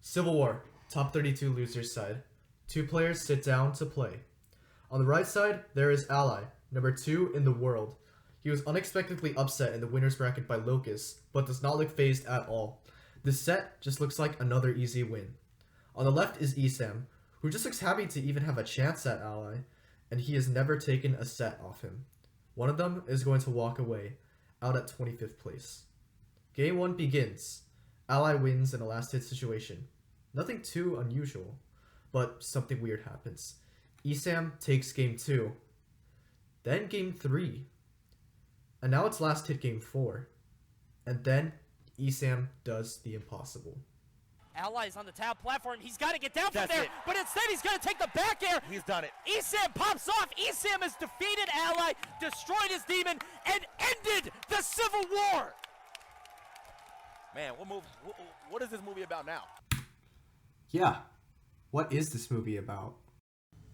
Civil War, top 32 losers side. Two players sit down to play. On the right side, there is Ally, number 2 in the world. He was unexpectedly upset in the winner's bracket by Locust, but does not look phased at all. This set just looks like another easy win. On the left is Esam, who just looks happy to even have a chance at Ally, and he has never taken a set off him. One of them is going to walk away, out at 25th place. Game 1 begins. Ally wins in a last hit situation. Nothing too unusual, but something weird happens. Esam takes game 2, then game 3, and now it's last hit game 4. And then Esam does the impossible. Ally is on the tab platform. He's got to get down from there, it. but instead he's going to take the back air. He's done it. Esam pops off. Esam has defeated Ally, destroyed his demon, and ended the Civil War. Man, what is this movie about now? Yeah, what is this movie about?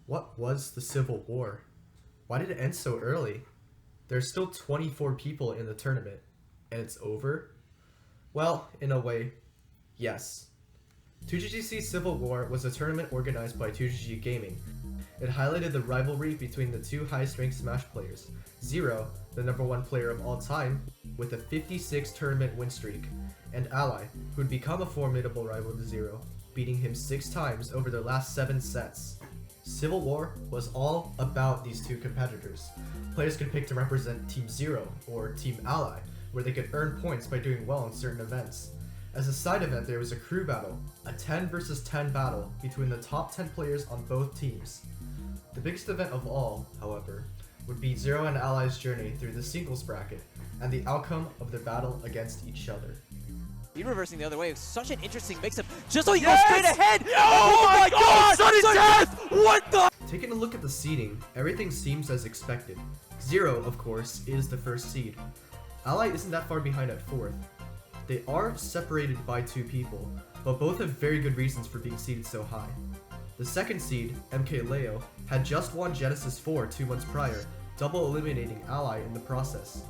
What was the Civil War? Why did it end so early? There's still 24 people in the tournament, and it's over? Well, in a way, yes. 2GGC Civil War was a tournament organized by 2GG Gaming. It highlighted the rivalry between the two highest ranked Smash players, Zero, the number 1 player of all time, with a 56 tournament win streak, and Ally, who'd become a formidable rival to Zero, beating him 6 times over their last 7 sets. Civil War was all about these two competitors. Players could pick to represent Team Zero or Team Ally, where they could earn points by doing well in certain events. As a side event, there was a crew battle, a 10 versus 10 battle between the top 10 players on both teams. The biggest event of all, however, would be Zero and Ally's journey through the singles bracket and the outcome of their battle against each other. Be reversing the other way. Such an interesting mix-up. Just so he Yes! goes straight ahead. Oh my God! Sudden death! What the? Taking a look at the seeding, everything seems as expected. Zero, of course, is the first seed. Ally isn't that far behind at 4th. They are separated by 2 people, but both have very good reasons for being seeded so high. The second seed, MK Leo, had just won Genesis 4 2 months prior, double eliminating Ally in the process.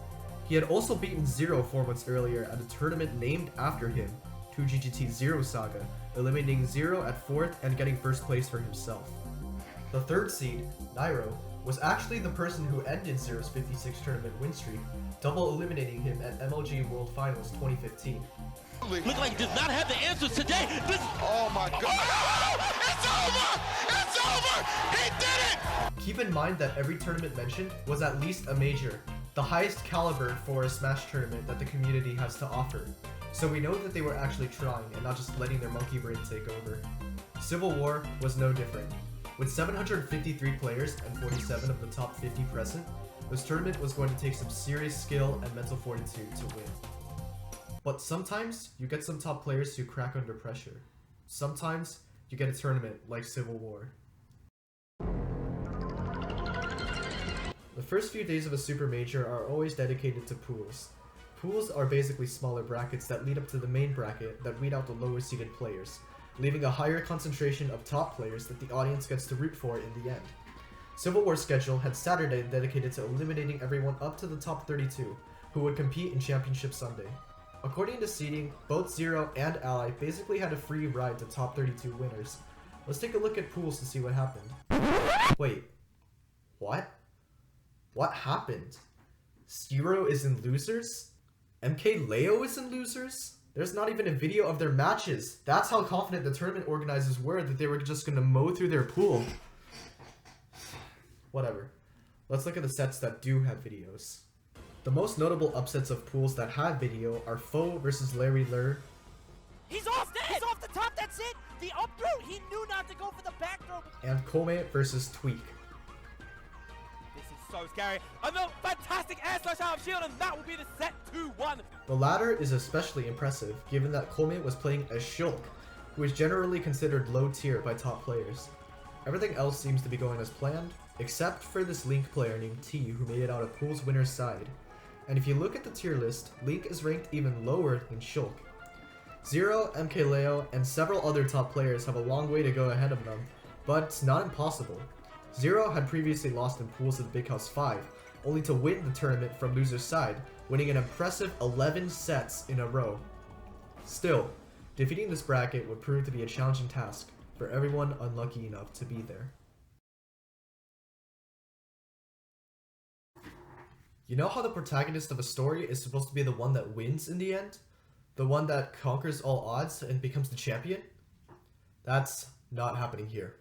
He had also beaten Zero 4 months earlier at a tournament named after him, 2GGT Zero Saga, eliminating Zero at 4th and getting first place for himself. The third seed, Nairo, was actually the person who ended Zero's 56 tournament win streak, double eliminating him at MLG World Finals 2015. Look like he does not have the answers today. Oh my God! Oh, it's over! It's over! He did it! Keep in mind that every tournament mentioned was at least a major, the highest caliber for a Smash tournament that the community has to offer. So we know that they were actually trying and not just letting their monkey brain take over. Civil War was no different. With 753 players and 47 of the top 50 present, this tournament was going to take some serious skill and mental fortitude to win. But sometimes you get some top players who crack under pressure. Sometimes you get a tournament like Civil War. The first few days of a super major are always dedicated to pools. Pools are basically smaller brackets that lead up to the main bracket that weed out the lower seeded players, leaving a higher concentration of top players that the audience gets to root for in the end. Civil War's schedule had Saturday dedicated to eliminating everyone up to the top 32, who would compete in Championship Sunday. According to seeding, both Zero and Ally basically had a free ride to top 32 winners. Let's take a look at pools to see what happened. Wait, what? What happened? Zero is in losers? MK Leo is in losers? There's not even a video of their matches. That's how confident the tournament organizers were that they were just gonna mow through their pool. Whatever. Let's look at the sets that do have videos. The most notable upsets of pools that have video are Foe versus Larry Lur. He's off He's off the top. That's it. The up throw. He knew not to go for the back throw. And Kome versus Tweak. This is so scary. Another fantastic air slash out of shield, and that will be the set 2-1. The latter is especially impressive, given that Kome was playing as Shulk, who is generally considered low tier by top players. Everything else seems to be going as planned, except for this Link player named T who made it out of Pool's winner's side. And if you look at the tier list, Link is ranked even lower than Shulk. Zero, MK Leo, and several other top players have a long way to go ahead of them, but it's not impossible. Zero had previously lost in pools of Big House 5, only to win the tournament from loser's side, winning an impressive 11 sets in a row. Still, Defeating this bracket would prove to be a challenging task for everyone unlucky enough to be there. You know how the protagonist of a story is supposed to be the one that wins in the end? The one that conquers all odds and becomes the champion? That's not happening here.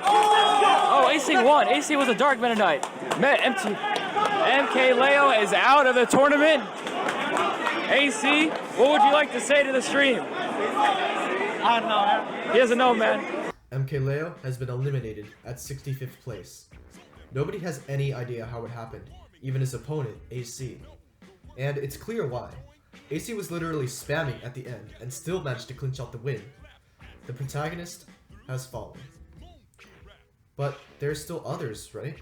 Oh, AC won. AC was a dark Mennonite. MK Leo is out of the tournament. AC, what would you like to say to the stream? I don't know, man. He doesn't know, man. MK Leo has been eliminated at 65th place. Nobody has any idea how it happened, even his opponent, AC. And it's clear why. AC was literally spamming at the end and still managed to clinch out the win. The protagonist has fallen. But there's still others, right?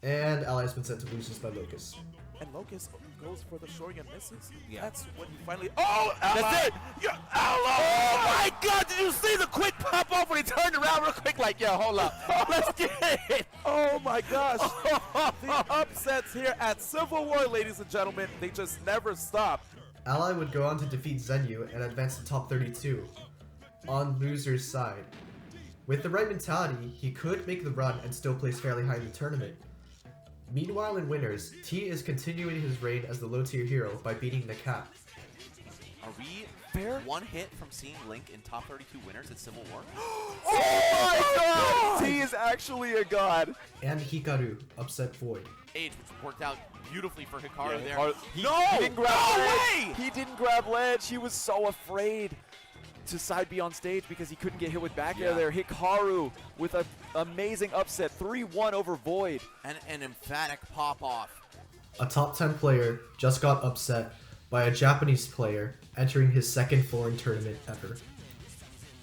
And Ally has been sent to losers by Locust. And Locust goes for the short and misses. Yeah. That's when he finally. Oh, Ally! That's it! Yeah, Ally! Oh my god, did you see the quick pop off when he turned around real quick? Like, yeah, hold up. Let's get it! Oh my gosh! The upsets here at Civil War, ladies and gentlemen, they just never stop. Ally would go on to defeat Zenyu and advance to top 32, on loser's side. With the right mentality, he could make the run and still place fairly high in the tournament. Meanwhile in winners, T is continuing his reign as the low tier hero by beating the cat. Are we Fair? one hit from seeing Link in top 32 winners at Civil War? Oh my god! T is actually a god. And Hikaru upset Void. Age, which worked out beautifully for Hikaru there. He didn't grab ledge. He didn't grab ledge. He was so afraid to side B on stage because he couldn't get hit with back air there. Hikaru with an amazing upset, 3-1 over Void. And an emphatic pop-off. A top 10 player just got upset by a Japanese player entering his second foreign tournament ever.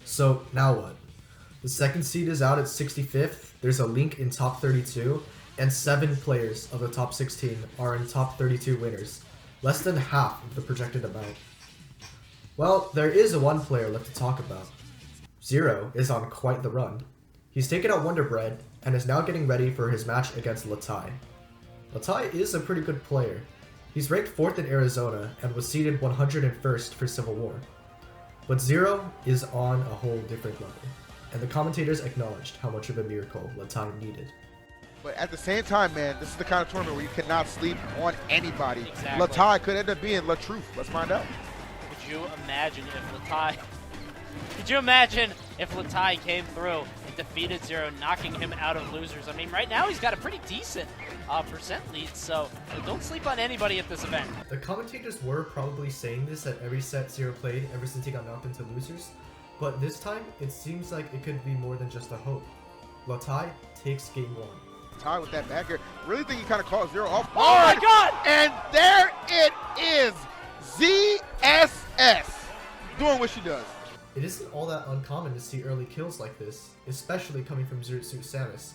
So now what? The second seed is out at 65th, there's a Link in top 32, and 7 players of the top 16 are in top 32 winners, less than half of the projected amount. Well, there is a one player left to talk about. Zero is on quite the run. He's taken out Wonder Bread and is now getting ready for his match against Latai. Latai is a pretty good player. He's ranked 4th in Arizona and was seeded 101st for Civil War. But Zero is on a whole different level, and the commentators acknowledged how much of a miracle Latai needed. But at the same time, man, this is the kind of tournament where you cannot sleep on anybody. Exactly. Latai could end up being La Truth. Let's find out. Could you imagine if Latai... Could you imagine if Latai came through and defeated Zero, knocking him out of losers? I mean, right now he's got a pretty decent percent lead, so don't sleep on anybody at this event. The commentators were probably saying this at every set Zero played ever since he got knocked into losers, but this time it seems like it could be more than just a hope. Latai takes game 1. Tie with that back here. Really think he kind of caught Zero off Oh my guard. god! And there it is. ZSS doing what she does. It isn't all that uncommon to see early kills like this, especially coming from Zero Suit Samus.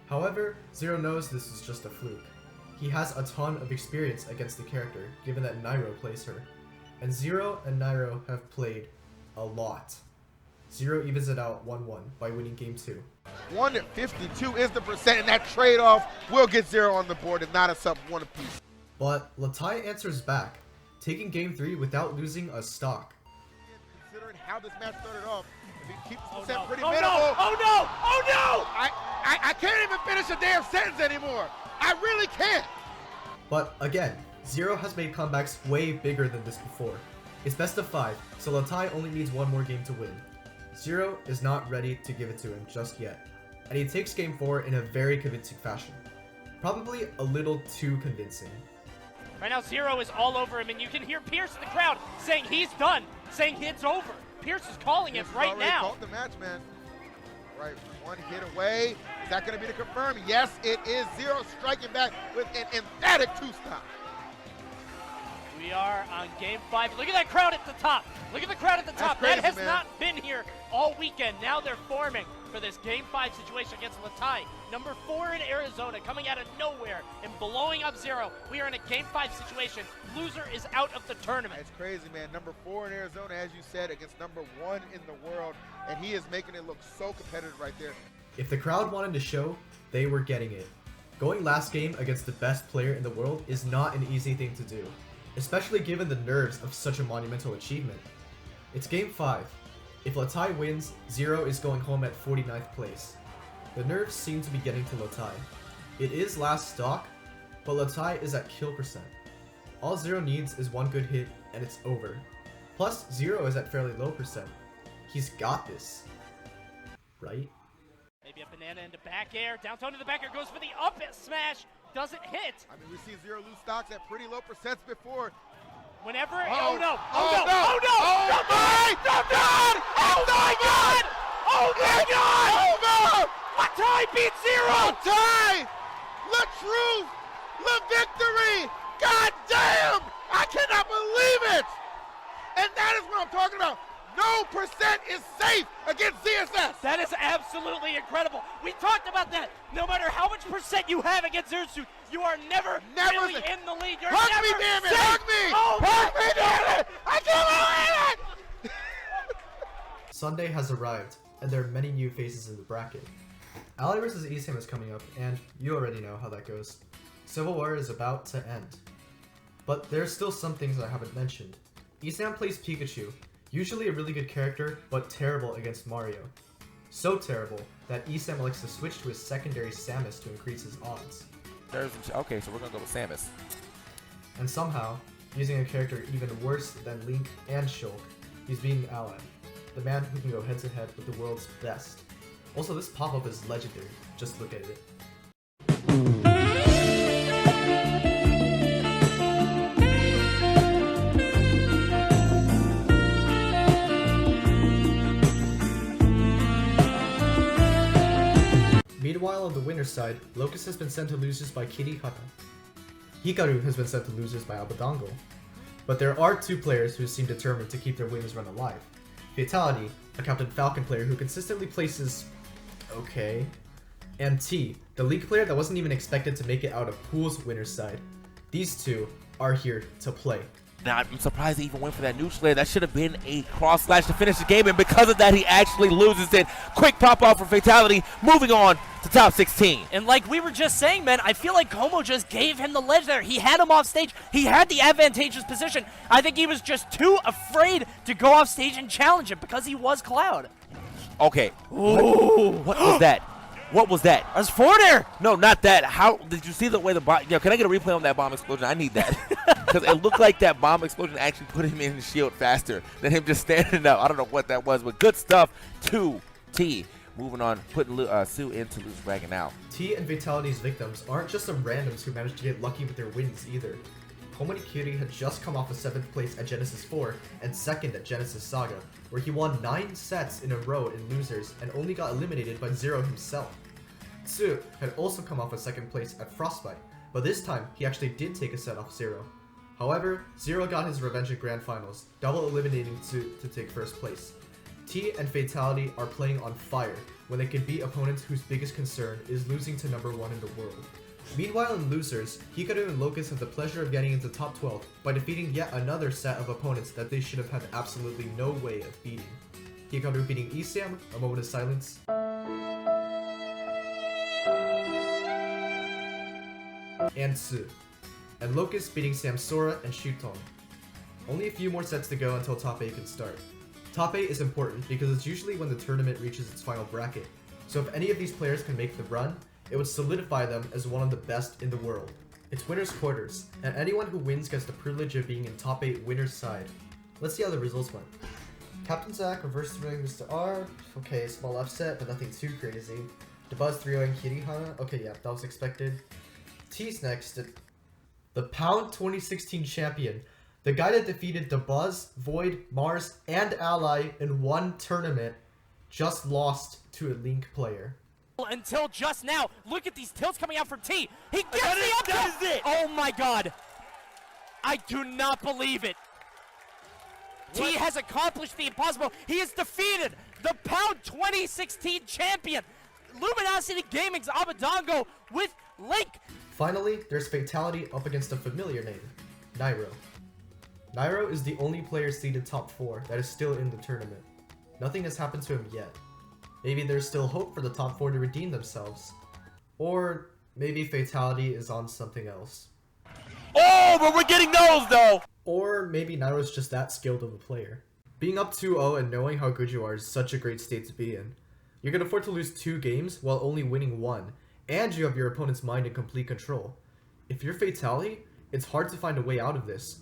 However, Zero knows this is just a fluke. He has a ton of experience against the character, given that Nairo plays her. And Zero and Nairo have played a lot. Zero evens it out 1-1 by winning game 2. 152 is the percent, and that trade-off will get Zero on the board and not us up 1 apiece. But Latai answers back, taking game 3 without losing a stock. Considering how this match started off, if he keeps the Oh percent no! pretty Oh minimal. no! Oh no! Oh no! I can't even finish a damn sentence anymore. I really can't. But again, Zero has made comebacks way bigger than this before. It's best of 5, so Latai only needs 1 more game to win. Zero is not ready to give it to him just yet, and he takes game 4 in a very convincing fashion. Probably a little too convincing. Right now, Zero is all over him, and you can hear Pierce in the crowd saying he's done, saying it's over. Pierce is calling it right now. Called the match, man. Right, 1 hit away. Is that going to be the confirm? Yes, it is. Zero striking back with an emphatic 2-stop. We are on game 5. Look at that crowd at the top. Look at the crowd at the top. Crazy, that has man. not been here all weekend. Now they're forming for this game 5 situation against Latai. Number 4 in Arizona, coming out of nowhere and blowing up Zero. We are in a game 5 situation. Loser is out of the tournament. It's crazy, man. Number 4 in Arizona, as you said, against number 1 in the world, and he is making it look so competitive right there. If the crowd wanted to show, they were getting it. Going last game against the best player in the world is not an easy thing to do. especially given the nerves of such a monumental achievement. It's Game 5. If Latai wins, Zero is going home at 49th place. The nerves seem to be getting to Latai. It is last stock, but Latai is at kill percent. All Zero needs is one good hit and it's over. Plus, Zero is at fairly low percent. He's got this. Right? Maybe a banana into back air. Down to the back air, goes for the up smash. Doesn't hit. I mean, we've seen Zero lose stocks at pretty low percents before. Whenever. Oh, Oh no! oh, Oh no! no. Oh no! Oh, my God! Oh my God! Oh my God! Over! Latai beats Zero! Latai! The truth! The victory! God damn! I cannot believe it! And that is what I'm talking about. No percent is safe against ZSS. That is absolutely incredible. We talked about that. No matter how much percent you have against Zersu, you are never really safe. in the lead. You're Hug never me, damn it! safe. Hug me! Oh Hug me, damn it! I can't believe it! Sunday has arrived, and there are many new faces in the bracket. Ally vs ESAM is coming up, and you already know how that goes. Civil War is about to end. But there's still some things I haven't mentioned. ESAM plays Pikachu, usually a really good character, but terrible against Mario. So terrible that ESAM likes to switch to his secondary Samus to increase his odds. Okay, so we're gonna go with Samus. And somehow, using a character even worse than Link and Shulk, he's beating Ally, the man who can go head to head with the world's best. Also, this pop-up is legendary, just look at it. Meanwhile, on the winner's side, Locust has been sent to losers by Kirihara. Hikaru has been sent to losers by Abadango. But there are two players who seem determined to keep their winners run alive. Fatality, a Captain Falcon player who consistently places okay, and T, the League player that wasn't even expected to make it out of Pool's winner's side. These two are here to play. Now, I'm surprised he even went for that new slayer. That should have been a cross slash to finish the game, and because of that, he actually loses it. Quick pop off for Fatality, moving on to top 16. And like we were just saying, man, I feel like Como just gave him the ledge there. He had him off stage. He had the advantageous position. I think he was just too afraid to go off stage and challenge him because he was Cloud. Okay. What was that? What was that? That's forward air. No, not that. How did you see the way the bomb? Can I get a replay on that bomb explosion? I need that because it looked like that bomb explosion actually put him in the shield faster than him just standing up. I don't know what that was, but good stuff. 2T. Moving on, putting Sue into loose bracket now. T and Fatality's victims aren't just some randoms who managed to get lucky with their wins either. Komori Kiri had just come off a 7th place at Genesis 4 and 2nd at Genesis Saga, where he won 9 sets in a row in losers and only got eliminated by Zero himself. Tsu had also come off a 2nd place at Frostbite, but this time he actually did take a set off Zero. However, Zero got his revenge at Grand Finals, double eliminating Tsu to take 1st place. T and Fatality are playing on fire when they can beat opponents whose biggest concern is losing to number 1 in the world. Meanwhile in losers, Hikaru and Locust have the pleasure of getting into top 12 by defeating yet another set of opponents that they should have had absolutely no way of beating. Hikaru beating ESAM, a moment of silence. And Tsu. And Locust beating Samsora and Shuton. Only a few more sets to go until top 8 can start. Top 8 is important because it's usually when the tournament reaches its final bracket, so if any of these players can make the run, it would solidify them as one of the best in the world. It's winners quarters, and anyone who wins gets the privilege of being in top 8 winners side. Let's see how the results went. Captain Zack reverse 3-0ing Mr. R. Okay, small upset, but nothing too crazy. Dabuz 3-0ing Kirihara. Okay, yeah, that was expected. T's next. The Pound 2016 champion. The guy that defeated Dabuz, Void, Mars, and Ally in one tournament just lost to a Link player. Until just now, look at these tilts coming out from T. He gets the up tilt. Oh my God! I do not believe it. T has accomplished the impossible. He has defeated the Pound 2016 champion, Luminosity Gaming's Abadango, with Link. Finally, there's Fatality up against a familiar name, Nairo. Nairo is the only player seeded top 4 that is still in the tournament. Nothing has happened to him yet. Maybe there's still hope for the top 4 to redeem themselves. Or maybe Fatality is on something else. Oh, but we're getting those though. Or maybe Nairo's just that skilled of a player. Being up 2-0 and knowing how good you are is such a great state to be in. You can afford to lose 2 games while only winning 1, and you have your opponent's mind in complete control. If you're Fatality, it's hard to find a way out of this.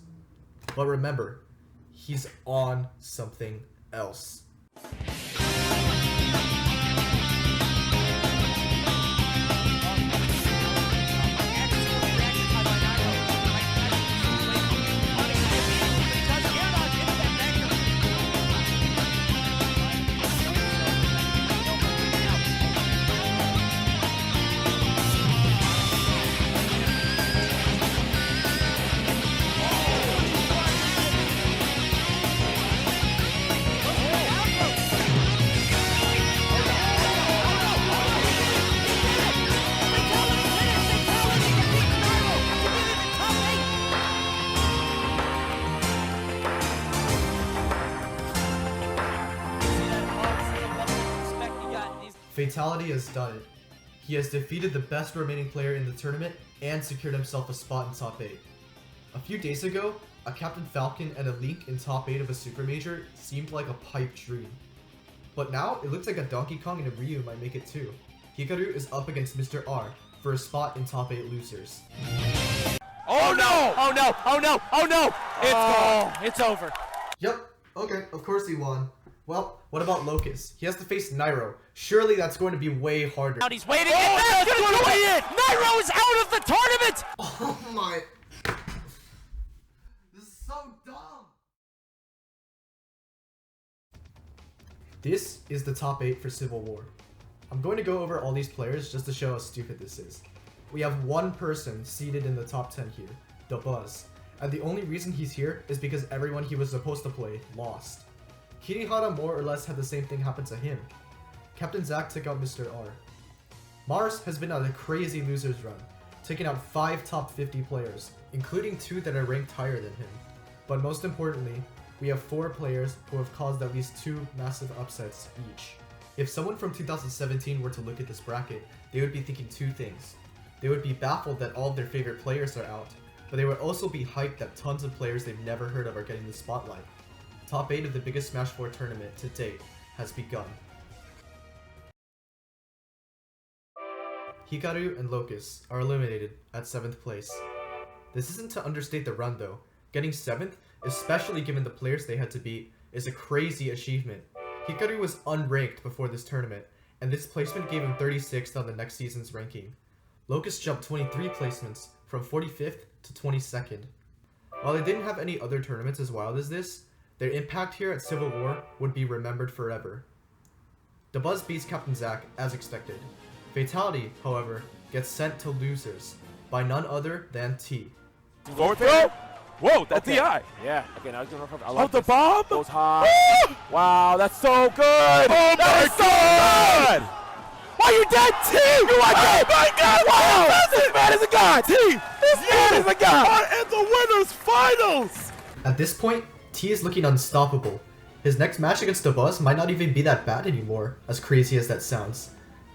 But remember, he's on something else. Fatality has done it. He has defeated the best remaining player in the tournament and secured himself a spot in top 8. A few days ago, a Captain Falcon and a Link in top 8 of a Super Major seemed like a pipe dream. But now, it looks like a Donkey Kong and a Ryu might make it too. Hikaru is up against Mr. R for a spot in top 8 losers. Oh no! Oh no! Oh no! Oh no! It's gone. It's over. Yep, okay, of course he won. Well, what about Locust? He has to face Nairo. Surely that's going to be way harder. Out, he's waiting, and that's gonna do it! Nairo is out of the tournament! Oh my... This is so dumb! This is the top 8 for Civil War. I'm going to go over all these players just to show how stupid this is. We have one person seated in the top 10 here, the Buzz. And the only reason he's here is because everyone he was supposed to play lost. Kirihara more or less had the same thing happen to him. Captain Zack took out Mr. R. Mars has been on a crazy losers run, taking out 5 top 50 players, including 2 that are ranked higher than him. But most importantly, we have 4 players who have caused at least 2 massive upsets each. If someone from 2017 were to look at this bracket, they would be thinking 2 things. They would be baffled that all of their favorite players are out, but they would also be hyped that tons of players they've never heard of are getting the spotlight. Top 8 of the biggest Smash 4 tournament to date has begun. Hikaru and Locust are eliminated at 7th place. This isn't to understate the run though. Getting 7th, especially given the players they had to beat, is a crazy achievement. Hikaru was unranked before this tournament, and this placement gave him 36th on the next season's ranking. Locust jumped 23 placements, from 45th to 22nd. While they didn't have any other tournaments as wild as this, their impact here at Civil War would be remembered forever. The Buzz beats Captain Zack as expected. Fatality, however, gets sent to losers by none other than T. Forward throw. Whoa, that's Okay. the eye. Yeah. Okay, now he's going to. I Oh, like the this. bomb. Goes high. Wow, that's so good. Oh my god! Why are you dead, T? You are dead. Oh my god! Wow! This man is a god. T. This man is a god. Are in the winners finals. At this point, T is looking unstoppable. His next match against the Buzz might not even be that bad anymore, as crazy as that sounds.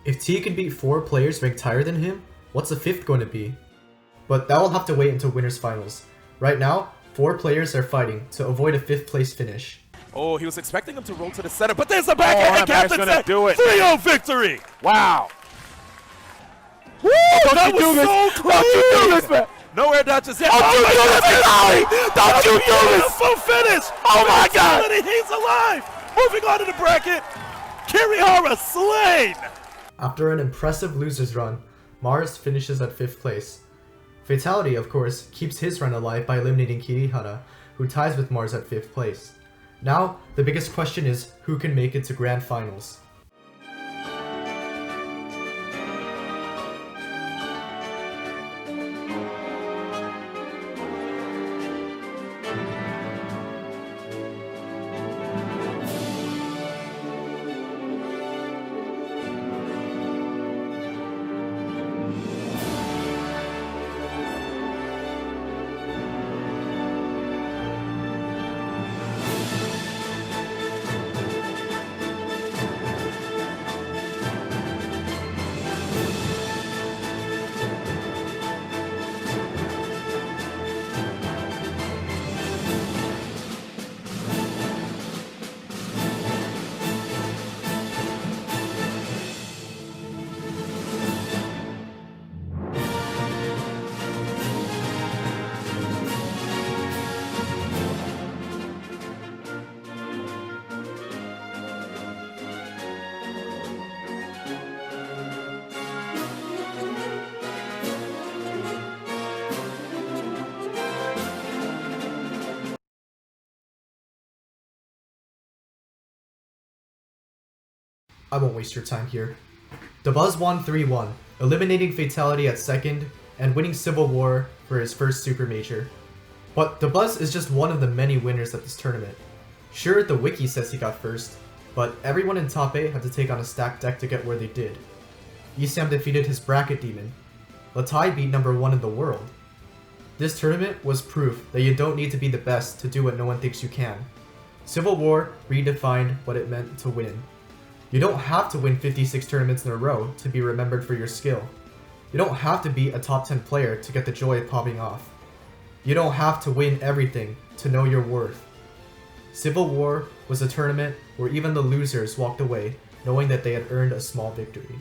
If T can beat 4 players ranked higher than him, what's the 5th going to be? But that will have to wait until winners finals. Right now, 4 players are fighting to avoid a 5th place finish. Oh, he was expecting him to roll to the center, but there's a back Oh, and that back's Captain gonna Zack. do it. 3-0 victory. Wow. Woo! That was so close. Don't you do this, man. No air dodges yet. Don't you do this, Fatality. Don't you do this. Beautiful finish. Oh my god. Fatality, he's alive. Moving on to the bracket. Kirihara slain. After an impressive losers run, Mars finishes at 5th place. Fatality, of course, keeps his run alive by eliminating Kirihara, who ties with Mars at 5th place. Now, the biggest question is who can make it to Grand Finals. I won't waste your time here. Dabuz won 3-1, eliminating Fatality at second and winning Civil War for his first Super Major. But Dabuz is just one of the many winners at this tournament. Sure, the wiki says he got first, but everyone in top 8 had to take on a stacked deck to get where they did. Esam defeated his bracket demon. Latai beat number 1 in the world. This tournament was proof that you don't need to be the best to do what no one thinks you can. Civil War redefined what it meant to win. You don't have to win 56 tournaments in a row to be remembered for your skill. You don't have to be a top 10 player to get the joy of popping off. You don't have to win everything to know your worth. Civil War was a tournament where even the losers walked away knowing that they had earned a small victory.